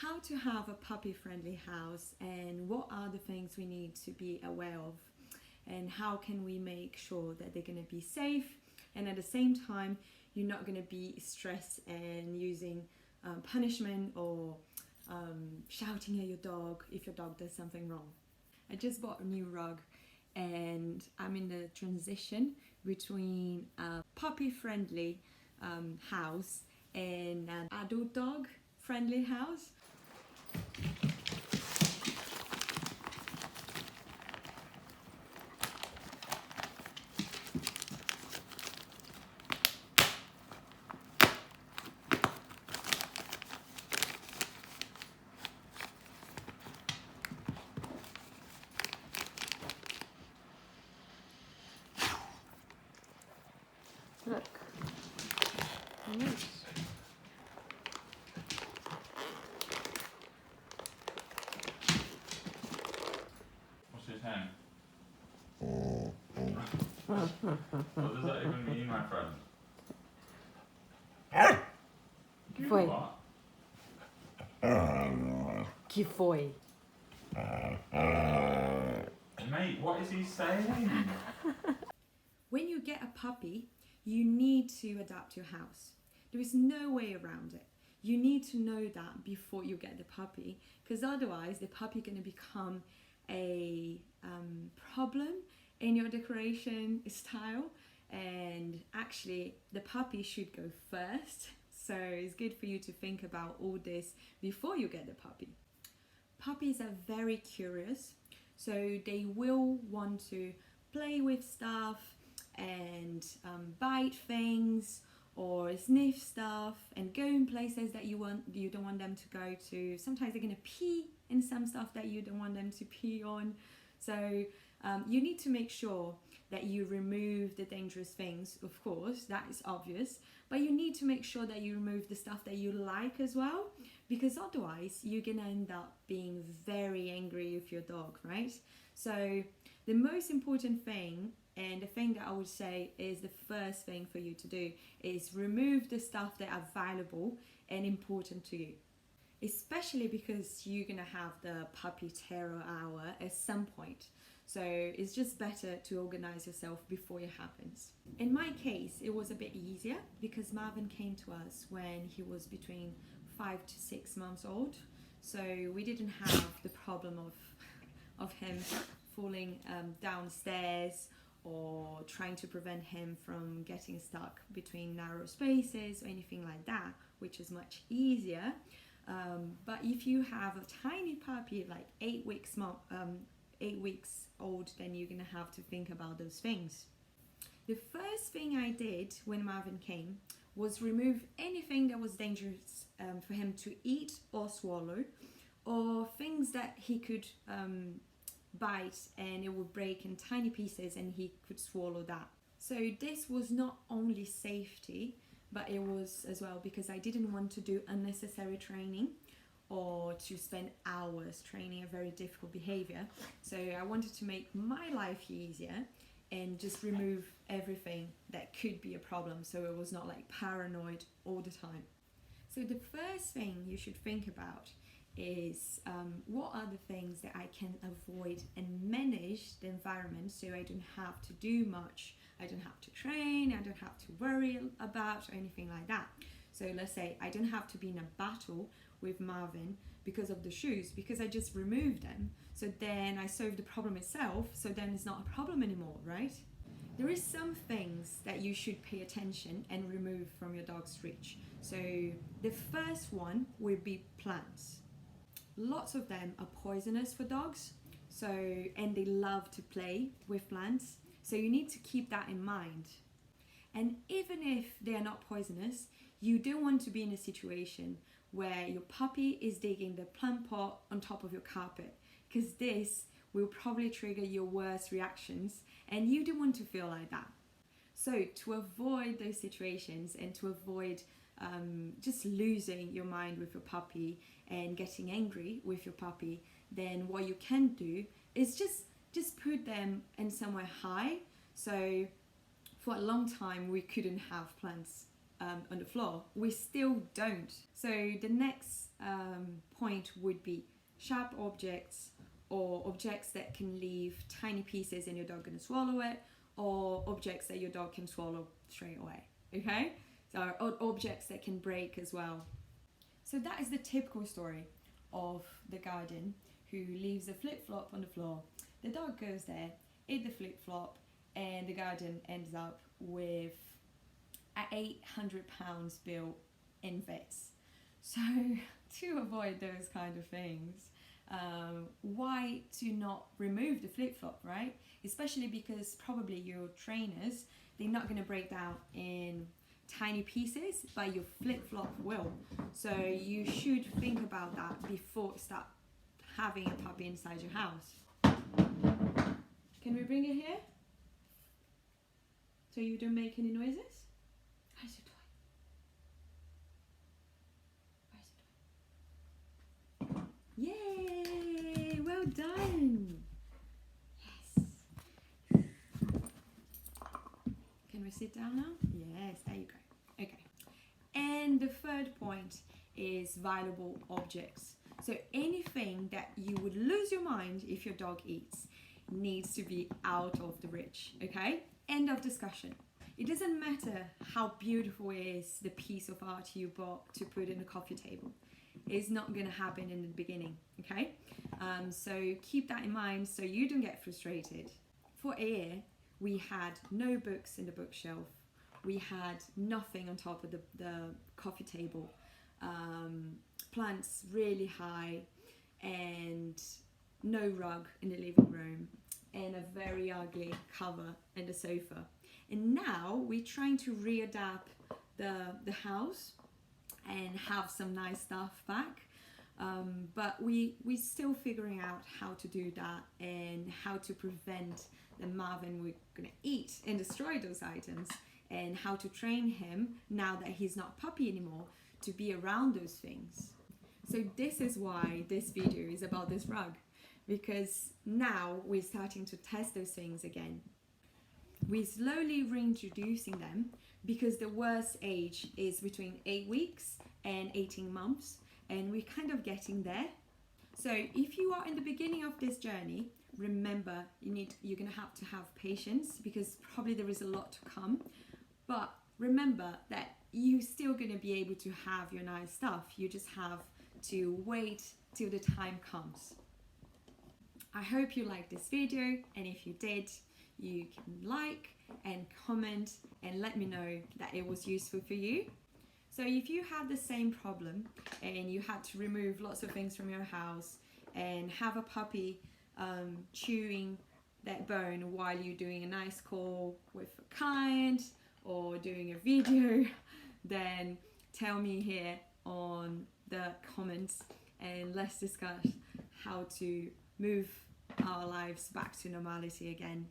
how to have a puppy-friendly house and what are the things we need to be aware of, and how can we make sure that they're going to be safe, and at the same time you're not going to be stressed and using punishment or shouting at your dog if your dog does something wrong. I just bought a new rug and I'm in the transition between a puppy-friendly house and an adult dog-friendly house. Look. Nice. What's his hand? What does that even mean, my friend? Que foi? What? Que foi? Mate, what is he saying? When you get a puppy, you need to adapt your house. There is no way around it. You need to know that before you get the puppy, because otherwise the puppy is going to become a problem in your decoration style, and actually the puppy should go first. So it's good for you to think about all this before you get the puppy. Puppies are very curious, so they will want to play with stuff and bite things or sniff stuff and go in places that you don't want them to go to. Sometimes they're gonna pee in some stuff that you don't want them to pee on. So you need to make sure that you remove the dangerous things, of course, that is obvious, but you need to make sure that you remove the stuff that you like as well, because otherwise you're gonna end up being very angry with your dog, right? So the most important thing, and the thing that I would say is the first thing for you to do, is remove the stuff that are valuable and important to you. Especially because you're gonna have the puppy terror hour at some point. So it's just better to organize yourself before it happens. In my case, it was a bit easier because Marvin came to us when he was between 5 to 6 months old. So we didn't have the problem of him falling downstairs or trying to prevent him from getting stuck between narrow spaces or anything like that, which is much easier. But if you have a tiny puppy like 8 weeks old, then you're gonna have to think about those things. The first thing I did when Marvin came was remove anything that was dangerous for him to eat or swallow, or things that he could bite and it would break in tiny pieces and he could swallow that. So this was not only safety, but it was as well because I didn't want to do unnecessary training or to spend hours training a very difficult behavior. So I wanted to make my life easier and just remove everything that could be a problem, so it was not like paranoid all the time. So the first thing you should think about is what are the things that I can avoid and manage the environment so I don't have to do much, I don't have to train, I don't have to worry about or anything like that. So let's say I don't have to be in a battle with Marvin because of the shoes, because I just removed them. So then I solved the problem itself, so then it's not a problem anymore, right? There is some things that you should pay attention and remove from your dog's reach. So the first one would be plants. Lots of them are poisonous for dogs, and they love to play with plants. So you need to keep that in mind. And even if they are not poisonous, you don't want to be in a situation where your puppy is digging the plant pot on top of your carpet, because this will probably trigger your worst reactions and you don't want to feel like that. So to avoid those situations and to avoid just losing your mind with your puppy and getting angry with your puppy, then what you can do is just put them in somewhere high. So for a long time we couldn't have plants on the floor, we still don't. So the next point would be sharp objects, or objects that can leave tiny pieces and your dog gonna swallow it, or objects that your dog can swallow straight away, okay? So objects that can break as well. So that is the typical story of the guardian who leaves a flip-flop on the floor. The dog goes there, eats the flip-flop, and the guardian ends up with an £800 bill in vets. So to avoid those kind of things, why to not remove the flip-flop, right? Especially because probably your trainers, they're not going to break down in tiny pieces, but your flip-flop will. So you should think about that before start having a puppy inside your house. Can we bring it here? So you don't make any noises? Where's your toy? Yay! Well done! Yes. Can we sit down now? Yes, there you go. Okay. And the third point is valuable objects. So anything that you would lose your mind if your dog eats needs to be out of the reach, okay? End of discussion. It doesn't matter how beautiful is the piece of art you bought to put in the coffee table. It's not going to happen in the beginning, okay? So keep that in mind so you don't get frustrated. For a year, we had no books in the bookshelf. We had nothing on top of the coffee table. Plants really high, and no rug in the living room, and a very ugly cover in the sofa. And now we're trying to readapt the house and have some nice stuff back, but we're still figuring out how to do that and how to prevent the Marvin we're gonna eat and destroy those items, and how to train him now that he's not a puppy anymore to be around those things. So this is why this video is about this rug, because now we're starting to test those things again. We're slowly reintroducing them because the worst age is between 8 weeks and 18 months, and we're kind of getting there. So if you are in the beginning of this journey, remember you're gonna have to have patience, because probably there is a lot to come. But remember that you're still gonna be able to have your nice stuff. You just have to wait till the time comes. I hope you liked this video, and if you did, you can like and comment and let me know that it was useful for you. So if you have the same problem and you had to remove lots of things from your house and have a puppy chewing that bone while you're doing a nice call with a client or doing a video, then tell me here on the comments and let's discuss how to move our lives back to normality again.